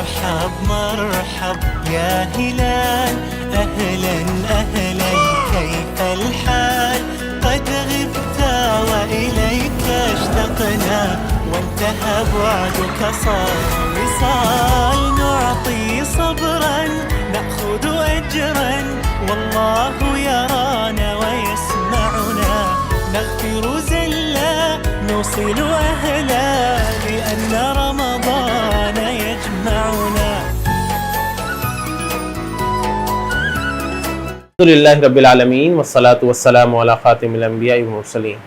مرحب مرحب يا هلال أهلا أهلا كيف الحال قد غبت وإليك اشتقنا وانتهى بعدك صار وصال نعطي صبرا نأخذ أجرا والله يرانا ويسمعنا نغفر زلا نوصل أهلا لأن رمضان يجمعنا. الحمدللہ رب العالمین والصلاة والسلام علی خاتم الانبیاء والمرسلین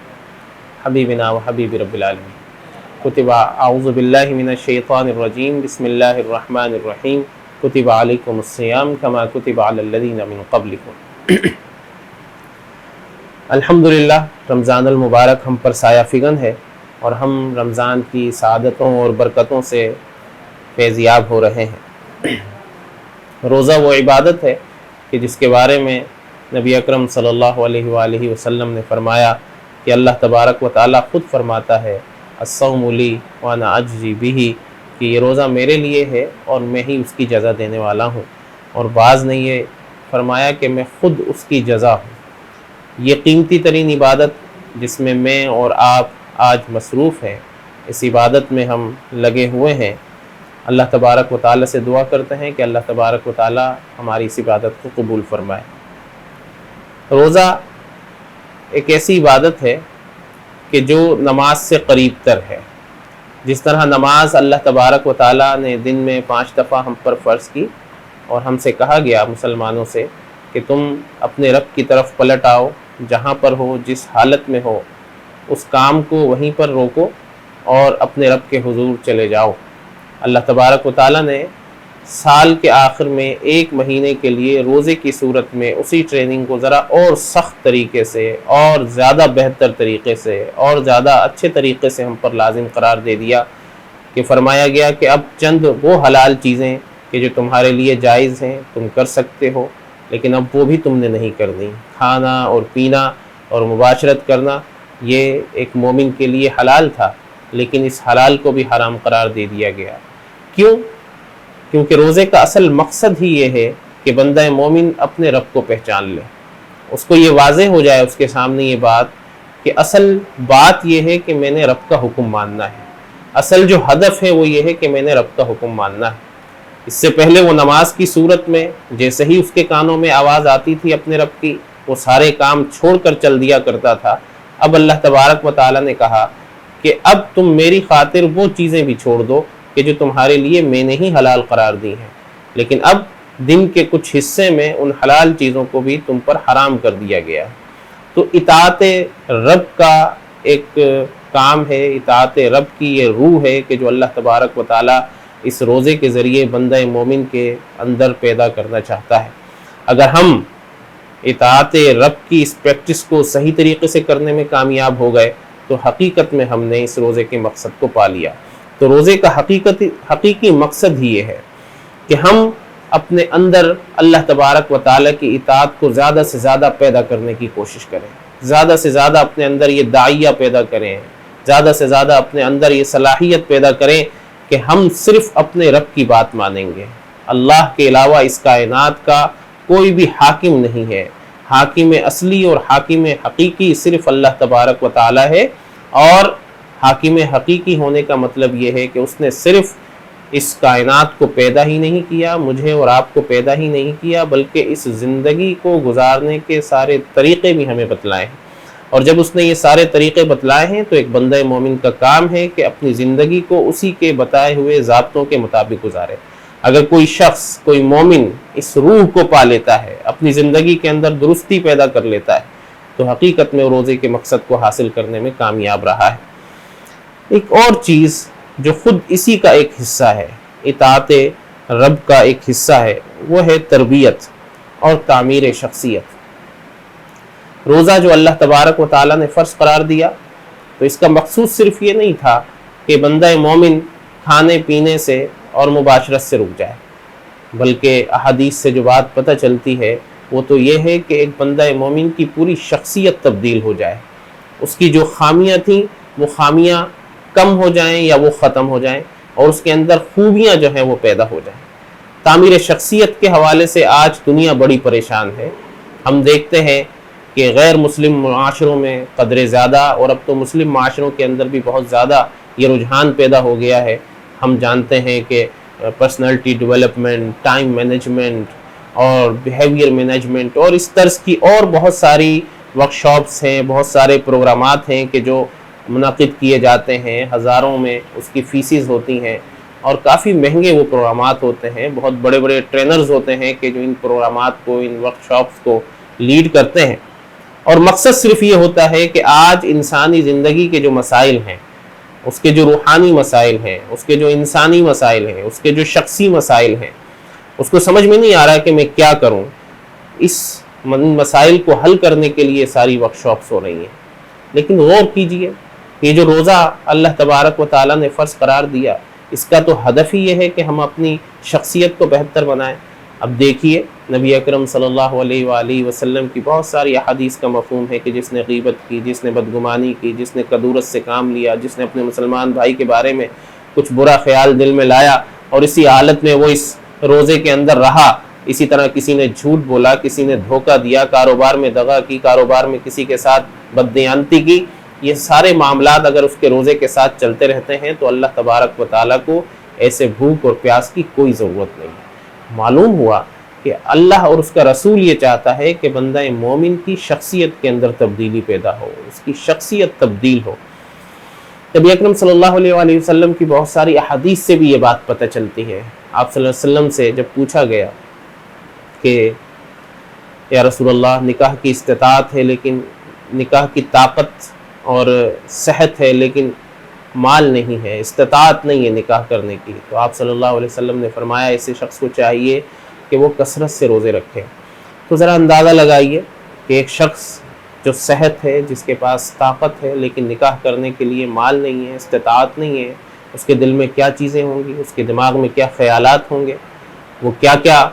حبیبنا و حبیب رب العالمین. کتب اعوذ باللہ من الشیطان الرجیم بسم اللہ الرحمن الرحیم کتب علیکم الصیام کما کتب علی الذین من قبلکم. الحمدللہ رمضان المبارک ہم پر سایہ فگن ہے اور ہم رمضان کی سعادتوں اور برکتوں سے فیضیاب ہو رہے ہیں. روزہ وہ عبادت ہے کہ جس کے بارے میں نبی اکرم صلی اللہ علیہ وآلہ وسلم نے فرمایا کہ اللہ تبارک و تعالیٰ خود فرماتا ہے الصوم لی وانا اجزی بہ، کہ یہ روزہ میرے لیے ہے اور میں ہی اس کی جزا دینے والا ہوں. اور بعض نے یہ فرمایا کہ میں خود اس کی جزا ہوں. یہ قیمتی ترین عبادت جس میں میں اور آپ آج مصروف ہیں، اس عبادت میں ہم لگے ہوئے ہیں. اللہ تبارک و تعالیٰ سے دعا کرتے ہیں کہ اللہ تبارک و تعالیٰ ہماری اس عبادت کو قبول فرمائے. روزہ ایک ایسی عبادت ہے کہ جو نماز سے قریب تر ہے. جس طرح نماز اللہ تبارک و تعالیٰ نے دن میں 5 دفعہ ہم پر فرض کی اور ہم سے کہا گیا مسلمانوں سے کہ تم اپنے رب کی طرف پلٹ آؤ، جہاں پر ہو جس حالت میں ہو اس کام کو وہیں پر روکو اور اپنے رب کے حضور چلے جاؤ. اللہ تبارک و تعالیٰ نے سال کے آخر میں 1 مہینے کے لیے روزے کی صورت میں اسی ٹریننگ کو ذرا اور سخت طریقے سے اور زیادہ بہتر طریقے سے اور زیادہ اچھے طریقے سے ہم پر لازم قرار دے دیا کہ فرمایا گیا کہ اب چند وہ حلال چیزیں کہ جو تمہارے لیے جائز ہیں تم کر سکتے ہو، لیکن اب وہ بھی تم نے نہیں کرنی. کھانا اور پینا اور مباشرت کرنا یہ ایک مومن کے لیے حلال تھا، لیکن اس حلال کو بھی حرام قرار دے دیا گیا. کیوں؟ کیونکہ روزے کا اصل مقصد ہی یہ ہے کہ بندہ مومن اپنے رب کو پہچان لے، اس کو یہ واضح ہو جائے اس کے سامنے یہ بات کہ اصل بات یہ ہے کہ میں نے رب کا حکم ماننا ہے. اصل جو ہدف ہے وہ یہ ہے کہ میں نے رب کا حکم ماننا ہے. اس سے پہلے وہ نماز کی صورت میں جیسے ہی اس کے کانوں میں آواز آتی تھی اپنے رب کی، وہ سارے کام چھوڑ کر چل دیا کرتا تھا. اب اللہ تبارک و تعالیٰ نے کہا کہ اب تم میری خاطر وہ چیزیں بھی چھوڑ دو کہ جو تمہارے لیے میں نے ہی حلال قرار دی ہیں، لیکن اب دن کے کچھ حصے میں ان حلال چیزوں کو بھی تم پر حرام کر دیا گیا ہے. تو اطاعت رب کا ایک کام ہے، اطاعت رب کی یہ روح ہے کہ جو اللہ تبارک و تعالیٰ اس روزے کے ذریعے بندہ مومن کے اندر پیدا کرنا چاہتا ہے. اگر ہم اطاعت رب کی اس پریکٹس کو صحیح طریقے سے کرنے میں کامیاب ہو گئے تو حقیقت میں ہم نے اس روزے کے مقصد کو پا لیا. تو روزے کا حقیقی مقصد ہی یہ ہے کہ ہم اپنے اندر اللہ تبارک و تعالیٰ کی اطاعت کو زیادہ سے زیادہ پیدا کرنے کی کوشش کریں، زیادہ سے زیادہ اپنے اندر یہ داعیہ پیدا کریں، زیادہ سے زیادہ اپنے اندر یہ صلاحیت پیدا کریں کہ ہم صرف اپنے رب کی بات مانیں گے. اللہ کے علاوہ اس کائنات کا کوئی بھی حاکم نہیں ہے. حاکم اصلی اور حاکم حقیقی صرف اللہ تبارک و تعالیٰ ہے. اور حاکم حقیقی ہونے کا مطلب یہ ہے کہ اس نے صرف اس کائنات کو پیدا ہی نہیں کیا، مجھے اور آپ کو پیدا ہی نہیں کیا، بلکہ اس زندگی کو گزارنے کے سارے طریقے بھی ہمیں بتلائے ہیں. اور جب اس نے یہ سارے طریقے بتلائے ہیں تو ایک بندہ مومن کا کام ہے کہ اپنی زندگی کو اسی کے بتائے ہوئے ضابطوں کے مطابق گزارے. اگر کوئی شخص، کوئی مومن اس روح کو پا لیتا ہے، اپنی زندگی کے اندر درستی پیدا کر لیتا ہے، تو حقیقت میں روزے کے مقصد کو حاصل کرنے میں کامیاب رہا ہے. ایک اور چیز جو خود اسی کا ایک حصہ ہے، اطاعت رب کا ایک حصہ ہے، وہ ہے تربیت اور تعمیر شخصیت. روزہ جو اللہ تبارک و تعالیٰ نے فرض قرار دیا تو اس کا مقصود صرف یہ نہیں تھا کہ بندہ مومن کھانے پینے سے اور مباشرت سے رک جائے، بلکہ احادیث سے جو بات پتہ چلتی ہے وہ تو یہ ہے کہ ایک بندہ مومن کی پوری شخصیت تبدیل ہو جائے. اس کی جو خامیاں تھیں وہ خامیاں کم ہو جائیں یا وہ ختم ہو جائیں. اور اس کے اندر خوبیاں جو ہیں وہ پیدا ہو جائیں۔ تعمیر شخصیت کے حوالے سے آج دنیا بڑی پریشان ہے۔ ہم دیکھتے ہیں کہ غیر مسلم معاشروں میں قدر زیادہ، اور اب تو مسلم معاشروں کے اندر بھی بہت زیادہ یہ رجحان پیدا ہو گیا ہے۔ ہم جانتے ہیں کہ پرسنالٹی ڈیولپمنٹ، ٹائم مینجمنٹ اور بیہیویئر مینجمنٹ اور اس طرز کی اور بہت ساری ورکشاپس ہیں، بہت سارے پروگرامات ہیں کہ جو منعقد کیے جاتے ہیں، ہزاروں میں اس کی فیسز ہوتی ہیں اور کافی مہنگے وہ پروگرامات ہوتے ہیں۔ بہت بڑے بڑے ٹرینرز ہوتے ہیں کہ جو ان پروگرامات کو، ان ورکشاپس کو لیڈ کرتے ہیں، اور مقصد صرف یہ ہوتا ہے کہ آج انسانی زندگی کے جو مسائل ہیں، اس کے جو روحانی مسائل ہیں، اس کے جو انسانی مسائل ہیں، اس کے جو شخصی مسائل ہیں، اس کو سمجھ میں نہیں آ رہا کہ میں کیا کروں۔ اس مسائل کو حل کرنے کے لیے ساری ورکشاپس ہو رہی ہیں۔ لیکن غور کیجئے کہ یہ جو روزہ اللہ تبارک و تعالیٰ نے فرض قرار دیا، اس کا تو ہدف ہی یہ ہے کہ ہم اپنی شخصیت کو بہتر بنائیں۔ اب دیکھیے نبی اکرم صلی اللہ علیہ وآلہ وسلم کی بہت ساری احادیث کا مفہوم ہے کہ جس نے غیبت کی، جس نے بدگمانی کی، جس نے کدورت سے کام لیا، جس نے اپنے مسلمان بھائی کے بارے میں کچھ برا خیال دل میں لایا اور اسی حالت میں وہ اس روزے کے اندر رہا، اسی طرح کسی نے جھوٹ بولا، کسی نے دھوکہ دیا، کاروبار میں دغا کی، کاروبار میں کسی کے ساتھ بددیانتی کی، یہ سارے معاملات اگر اس کے روزے کے ساتھ چلتے رہتے ہیں تو اللہ تبارک و تعالیٰ کو ایسے بھوک اور پیاس کی کوئی ضرورت نہیں ہے۔ معلوم ہوا کہ اللہ اور اس کا رسول یہ چاہتا ہے کہ بندہ مومن کی شخصیت کے اندر تبدیلی پیدا ہو، اس کی شخصیت تبدیل ہو۔ نبی اکرم صلی اللہ علیہ وآلہ وسلم کی بہت ساری احادیث سے بھی یہ بات پتہ چلتی ہے۔ آپ صلی اللہ علیہ وسلم سے جب پوچھا گیا کہ یا رسول اللہ، نکاح کی استطاعت ہے لیکن نکاح کی طاقت اور صحت ہے لیکن مال نہیں ہے، استطاعت نہیں ہے نکاح کرنے کی، تو آپ صلی اللہ علیہ وسلم نے فرمایا ایسے شخص کو چاہیے کہ وہ کثرت سے روزے رکھے۔ تو ذرا اندازہ لگائیے کہ ایک شخص جو صحت ہے، جس کے پاس طاقت ہے لیکن نکاح کرنے کے لیے مال نہیں ہے، استطاعت نہیں ہے، اس کے دل میں کیا چیزیں ہوں گی، اس کے دماغ میں کیا خیالات ہوں گے، وہ کیا کیا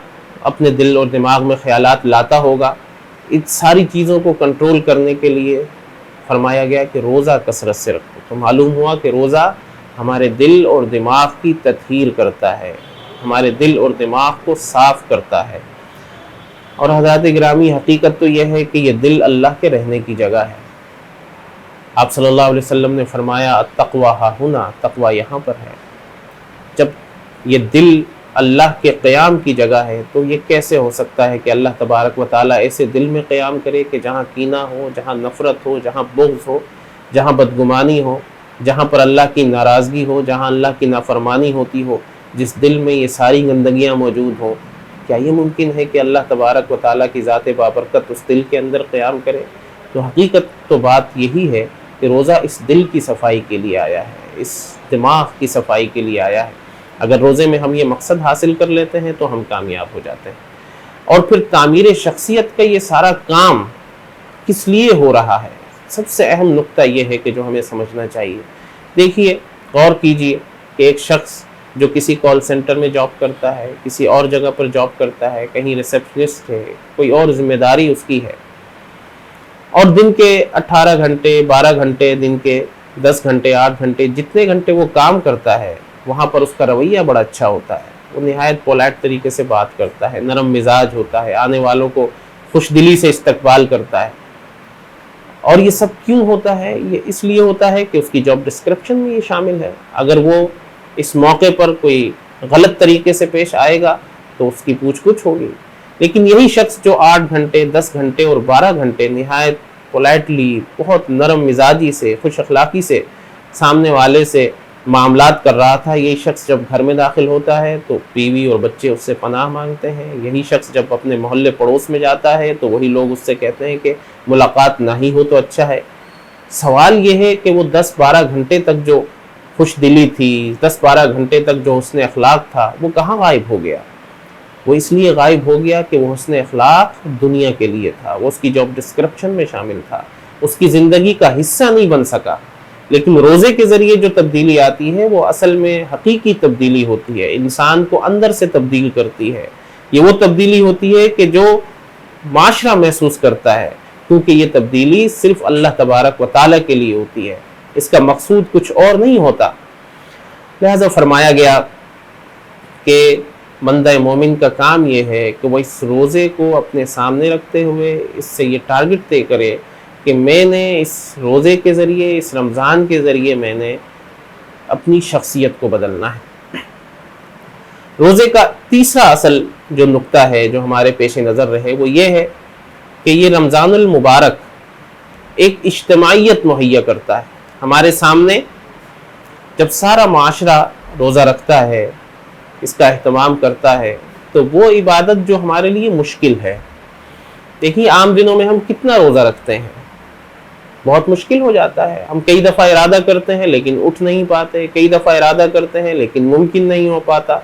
اپنے دل اور دماغ میں خیالات لاتا ہوگا۔ ان ساری چیزوں کو کنٹرول کرنے کے لیے فرمایا گیا کہ روزہ کثرت سے رکھو۔ تو معلوم ہوا کہ روزہ ہمارے دل اور دماغ کی تطہیر کرتا ہے، ہمارے دل اور دماغ کو صاف کرتا ہے۔ اور حضرات گرامی، حقیقت تو یہ ہے کہ یہ دل اللہ کے رہنے کی جگہ ہے۔ آپ صلی اللہ علیہ وسلم نے فرمایا التقوی ہاہنا، تقوی یہاں پر ہے۔ جب یہ دل اللہ کے قیام کی جگہ ہے تو یہ کیسے ہو سکتا ہے کہ اللہ تبارک و تعالیٰ ایسے دل میں قیام کرے کہ جہاں کینہ ہو، جہاں نفرت ہو، جہاں بغض ہو، جہاں بدگمانی ہو، جہاں پر اللہ کی ناراضگی ہو، جہاں اللہ کی نافرمانی ہوتی ہو، جس دل میں یہ ساری گندگیاں موجود ہوں۔ کیا یہ ممکن ہے کہ اللہ تبارک و تعالیٰ کی ذات بابرکت اس دل کے اندر قیام کرے؟ تو حقیقت تو بات یہی ہے کہ روزہ اس دل کی صفائی کے لیے آیا ہے، اس دماغ کی صفائی کے لیے آیا ہے۔ اگر روزے میں ہم یہ مقصد حاصل کر لیتے ہیں تو ہم کامیاب ہو جاتے ہیں۔ اور پھر تعمیر شخصیت کا یہ سارا کام کس لیے ہو رہا ہے؟ سب سے اہم نقطہ یہ ہے کہ جو ہمیں سمجھنا چاہیے۔ دیکھیے، غور کیجئے کہ ایک شخص جو کسی کال سینٹر میں جاب کرتا ہے، کسی اور جگہ پر جاب کرتا ہے، کہیں ریسیپشنسٹ ہے، کوئی اور ذمہ داری اس کی ہے، اور دن کے 18 گھنٹے، 12 گھنٹے، دن کے 10 گھنٹے، 8 گھنٹے، جتنے گھنٹے وہ کام کرتا ہے، وہاں پر اس کا رویہ بڑا اچھا ہوتا ہے، وہ نہایت پولائٹ طریقے سے بات کرتا ہے، نرم مزاج ہوتا ہے، آنے والوں کو خوش دلی سے استقبال کرتا ہے۔ اور یہ سب کیوں ہوتا ہے؟ یہ اس لیے ہوتا ہے کہ اس کی جاب ڈسکرپشن میں یہ شامل ہے۔ اگر وہ اس موقع پر کوئی غلط طریقے سے پیش آئے گا تو اس کی پوچھ گچھ ہوگی۔ لیکن یہی شخص جو 8 گھنٹے، 10 گھنٹے اور 12 گھنٹے نہایت پولائٹلی، بہت نرم مزاجی سے، خوش اخلاقی سے سامنے والے سے معاملات کر رہا تھا، یہی شخص جب گھر میں داخل ہوتا ہے تو بیوی اور بچے اس سے پناہ مانگتے ہیں۔ یہی شخص جب اپنے محلے پڑوس میں جاتا ہے تو وہی لوگ اس سے کہتے ہیں کہ ملاقات نہ ہی ہو تو اچھا ہے۔ سوال یہ ہے کہ وہ 10-12 گھنٹے تک جو خوش دلی تھی، 10-12 گھنٹے تک جو حسن اخلاق تھا، وہ کہاں غائب ہو گیا؟ وہ اس لیے غائب ہو گیا کہ وہ حسن اخلاق دنیا کے لیے تھا، وہ اس کی جاب ڈسکرپشن میں شامل تھا، اس کی زندگی کا حصہ نہیں بن سکا۔ لیکن روزے کے ذریعے جو تبدیلی آتی ہے وہ اصل میں حقیقی تبدیلی ہوتی ہے، انسان کو اندر سے تبدیل کرتی ہے۔ یہ وہ تبدیلی ہوتی ہے کہ جو معاشرہ محسوس کرتا ہے، کیونکہ یہ تبدیلی صرف اللہ تبارک و تعالیٰ کے لیے ہوتی ہے، اس کا مقصود کچھ اور نہیں ہوتا۔ لہذا فرمایا گیا کہ بندہ مومن کا کام یہ ہے کہ وہ اس روزے کو اپنے سامنے رکھتے ہوئے اس سے یہ ٹارگٹ طے کرے کہ میں نے اس روزے کے ذریعے، اس رمضان کے ذریعے میں نے اپنی شخصیت کو بدلنا ہے۔ روزے کا تیسرا اصل جو نقطہ ہے جو ہمارے پیش نظر رہے وہ یہ ہے کہ یہ رمضان المبارک ایک اجتماعیت مہیا کرتا ہے ہمارے سامنے۔ جب سارا معاشرہ روزہ رکھتا ہے، اس کا اہتمام کرتا ہے، تو وہ عبادت جو ہمارے لیے مشکل ہے، دیکھیے عام دنوں میں ہم کتنا روزہ رکھتے ہیں، بہت مشکل ہو جاتا ہے۔ ہم کئی دفعہ ارادہ کرتے ہیں لیکن اٹھ نہیں پاتے، کئی دفعہ ارادہ کرتے ہیں لیکن ممکن نہیں ہو پاتا۔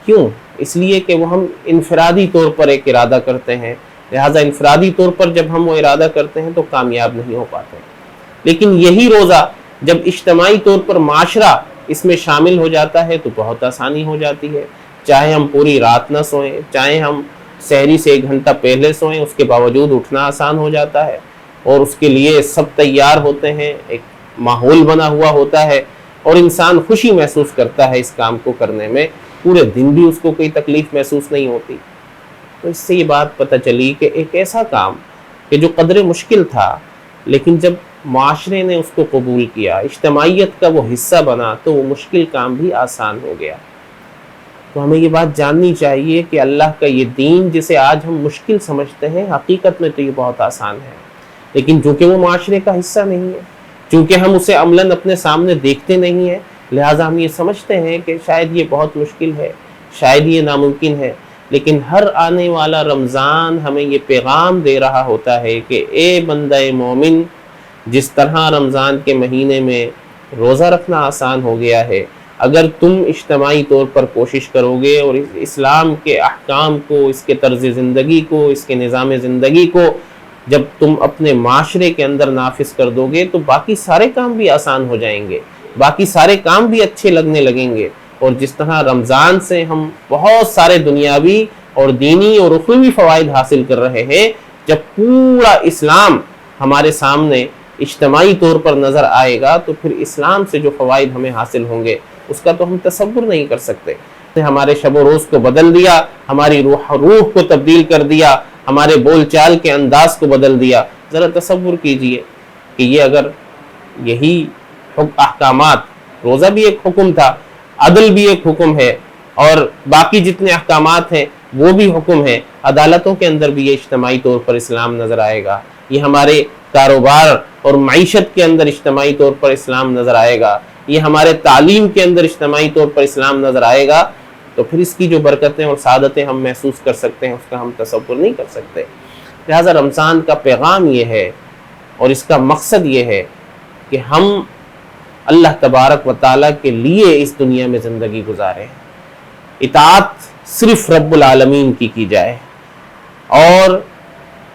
کیوں؟ اس لیے کہ وہ ہم انفرادی طور پر ایک ارادہ کرتے ہیں، لہٰذا انفرادی طور پر جب ہم وہ ارادہ کرتے ہیں تو کامیاب نہیں ہو پاتے۔ لیکن یہی روزہ جب اجتماعی طور پر معاشرہ اس میں شامل ہو جاتا ہے تو بہت آسانی ہو جاتی ہے۔ چاہے ہم پوری رات نہ سوئیں، چاہے ہم سحری سے 1 گھنٹہ پہلے سوئیں، اس کے باوجود اٹھنا آسان ہو جاتا ہے، اور اس کے لیے سب تیار ہوتے ہیں، ایک ماحول بنا ہوا ہوتا ہے، اور انسان خوشی محسوس کرتا ہے اس کام کو کرنے میں، پورے دن بھی اس کو کوئی تکلیف محسوس نہیں ہوتی۔ تو اس سے یہ بات پتہ چلی کہ ایک ایسا کام کہ جو قدر مشکل تھا، لیکن جب معاشرے نے اس کو قبول کیا، اجتماعیت کا وہ حصہ بنا، تو وہ مشکل کام بھی آسان ہو گیا۔ تو ہمیں یہ بات جاننی چاہیے کہ اللہ کا یہ دین جسے آج ہم مشکل سمجھتے ہیں، حقیقت میں تو یہ بہت آسان ہے، لیکن چونکہ وہ معاشرے کا حصہ نہیں ہے، چونکہ ہم اسے عملاً اپنے سامنے دیکھتے نہیں ہیں، لہٰذا ہم یہ سمجھتے ہیں کہ شاید یہ بہت مشکل ہے، شاید یہ ناممکن ہے۔ لیکن ہر آنے والا رمضان ہمیں یہ پیغام دے رہا ہوتا ہے کہ اے بندہ مومن، جس طرح رمضان کے مہینے میں روزہ رکھنا آسان ہو گیا ہے، اگر تم اجتماعی طور پر کوشش کرو گے اور اسلام کے احکام کو، اس کے طرز زندگی کو، اس کے نظام زندگی کو جب تم اپنے معاشرے کے اندر نافذ کر دو گے تو باقی سارے کام بھی آسان ہو جائیں گے، باقی سارے کام بھی اچھے لگنے لگیں گے۔ اور جس طرح رمضان سے ہم بہت سارے دنیاوی اور دینی اور اخروی فوائد حاصل کر رہے ہیں، جب پورا اسلام ہمارے سامنے اجتماعی طور پر نظر آئے گا تو پھر اسلام سے جو فوائد ہمیں حاصل ہوں گے اس کا تو ہم تصور نہیں کر سکتے۔ ہمارے شب و روز کو بدل دیا، ہماری روح کو تبدیل کر دیا، ہمارے بول چال کے انداز کو بدل دیا۔ ذرا تصور کیجئے کہ یہ اگر یہی احکامات، روزہ بھی ایک حکم تھا، عدل بھی ایک حکم ہے، اور باقی جتنے احکامات ہیں وہ بھی حکم ہے، عدالتوں کے اندر بھی یہ اجتماعی طور پر اسلام نظر آئے گا، یہ ہمارے کاروبار اور معیشت کے اندر اجتماعی طور پر اسلام نظر آئے گا، یہ ہمارے تعلیم کے اندر اجتماعی طور پر اسلام نظر آئے گا، تو پھر اس کی جو برکتیں اور سعادتیں ہم محسوس کر سکتے ہیں اس کا ہم تصور نہیں کر سکتے۔ لہٰذا رمضان کا پیغام یہ ہے اور اس کا مقصد یہ ہے کہ ہم اللہ تبارک و تعالیٰ کے لیے اس دنیا میں زندگی گزاریں، اطاعت صرف رب العالمین کی جائے، اور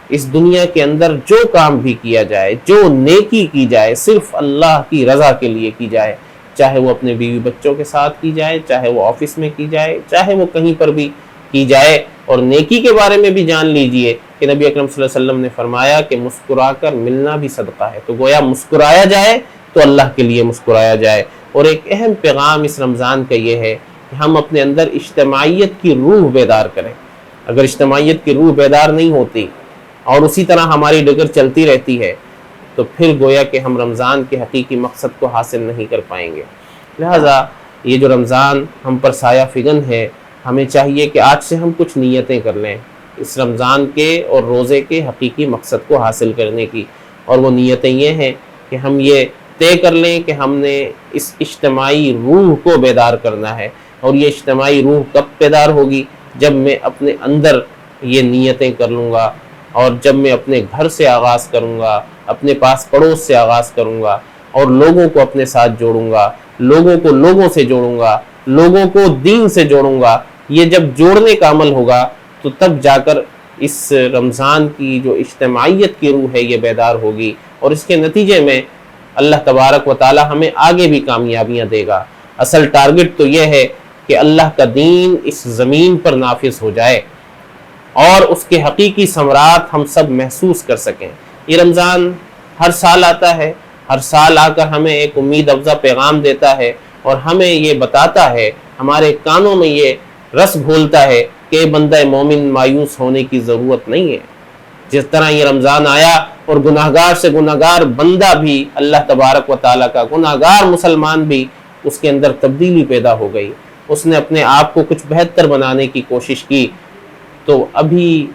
اس دنیا کے اندر جو کام بھی کیا جائے، جو نیکی کی جائے، صرف اللہ کی رضا کے لیے کی جائے، چاہے وہ اپنے بیوی بچوں کے ساتھ کی جائے، چاہے وہ آفس میں کی جائے، چاہے وہ کہیں پر بھی کی جائے۔ اور نیکی کے بارے میں بھی جان لیجئے کہ نبی اکرم صلی اللہ علیہ وسلم نے فرمایا کہ مسکرا کر ملنا بھی صدقہ ہے، تو گویا مسکرایا جائے تو اللہ کے لیے مسکرایا جائے۔ اور ایک اہم پیغام اس رمضان کا یہ ہے کہ ہم اپنے اندر اجتماعیت کی روح بیدار کریں۔ اگر اجتماعیت کی روح بیدار نہیں ہوتی اور اسی طرح ہماری ڈگر چلتی رہتی ہے تو پھر گویا کہ ہم رمضان کے حقیقی مقصد کو حاصل نہیں کر پائیں گے۔ لہٰذا یہ جو رمضان ہم پر سایہ فگن ہے، ہمیں چاہیے کہ آج سے ہم کچھ نیتیں کر لیں اس رمضان کے اور روزے کے حقیقی مقصد کو حاصل کرنے کی، اور وہ نیتیں یہ ہیں کہ ہم یہ طے کر لیں کہ ہم نے اس اجتماعی روح کو بیدار کرنا ہے۔ اور یہ اجتماعی روح کب بیدار ہوگی؟ جب میں اپنے اندر یہ نیتیں کر لوں گا، اور جب میں اپنے گھر سے آغاز کروں گا، اپنے پاس پڑوس سے آغاز کروں گا، اور لوگوں کو اپنے ساتھ جوڑوں گا، لوگوں کو لوگوں سے جوڑوں گا، لوگوں کو دین سے جوڑوں گا۔ یہ جب جوڑنے کا عمل ہوگا تو تب جا کر اس رمضان کی جو اجتماعیت کی روح ہے یہ بیدار ہوگی، اور اس کے نتیجے میں اللہ تبارک و تعالی ہمیں آگے بھی کامیابیاں دے گا۔ اصل ٹارگٹ تو یہ ہے کہ اللہ کا دین اس زمین پر نافذ ہو جائے اور اس کے حقیقی ثمرات ہم سب محسوس کر سکیں۔ یہ رمضان ہر سال آتا ہے، ہر سال آ کر ہمیں ایک امید افزا پیغام دیتا ہے، اور ہمیں یہ بتاتا ہے، ہمارے کانوں میں یہ رس گھولتا ہے کہ بندہ مومن مایوس ہونے کی ضرورت نہیں ہے۔ جس طرح یہ رمضان آیا اور گناہگار سے گناہگار بندہ بھی، اللہ تبارک و تعالیٰ کا گناہگار مسلمان بھی، اس کے اندر تبدیلی پیدا ہو گئی، اس نے اپنے آپ کو کچھ بہتر بنانے کی کوشش کی، تو ابھی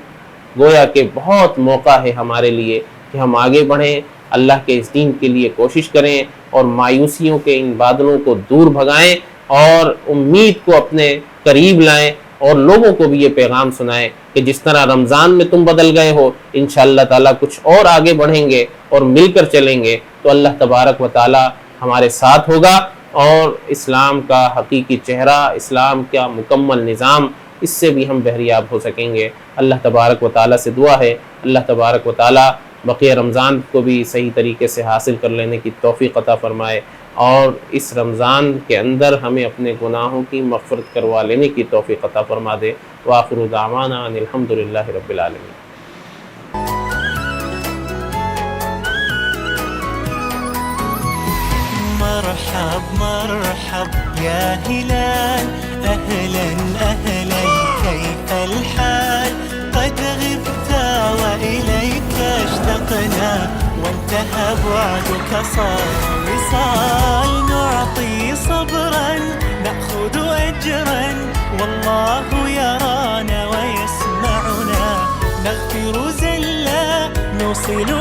گویا کہ بہت موقع ہے ہمارے لیے کہ ہم آگے بڑھیں، اللہ کے اس دین کے لیے کوشش کریں اور مایوسیوں کے ان بادلوں کو دور بھگائیں اور امید کو اپنے قریب لائیں، اور لوگوں کو بھی یہ پیغام سنائیں کہ جس طرح رمضان میں تم بدل گئے ہو، انشاءاللہ تعالیٰ کچھ اور آگے بڑھیں گے اور مل کر چلیں گے تو اللہ تبارک و تعالیٰ ہمارے ساتھ ہوگا، اور اسلام کا حقیقی چہرہ، اسلام کا مکمل نظام، اس سے بھی ہم بہریاب ہو سکیں گے۔ اللہ تبارک و تعالیٰ سے دعا ہے اللہ تبارک و تعالیٰ بقیہ رمضان کو بھی صحیح طریقے سے حاصل کر لینے کی توفیق عطا فرمائے، اور اس رمضان کے اندر ہمیں اپنے گناہوں کی مغفرت کروا لینے کی توفیق عطا فرما دے۔ وآخر دعوانا ان الحمدللہ رب العالمین۔ مرحب مرحب يا هلال، أهلا أهلا كيف الحال؟ قد غبت وإليك اشتقنا، وانتهى بعدك صار وصال. نعطي صبرا نأخذ أجرا، والله يرانا ويسمعنا. نغفر زلا نوصل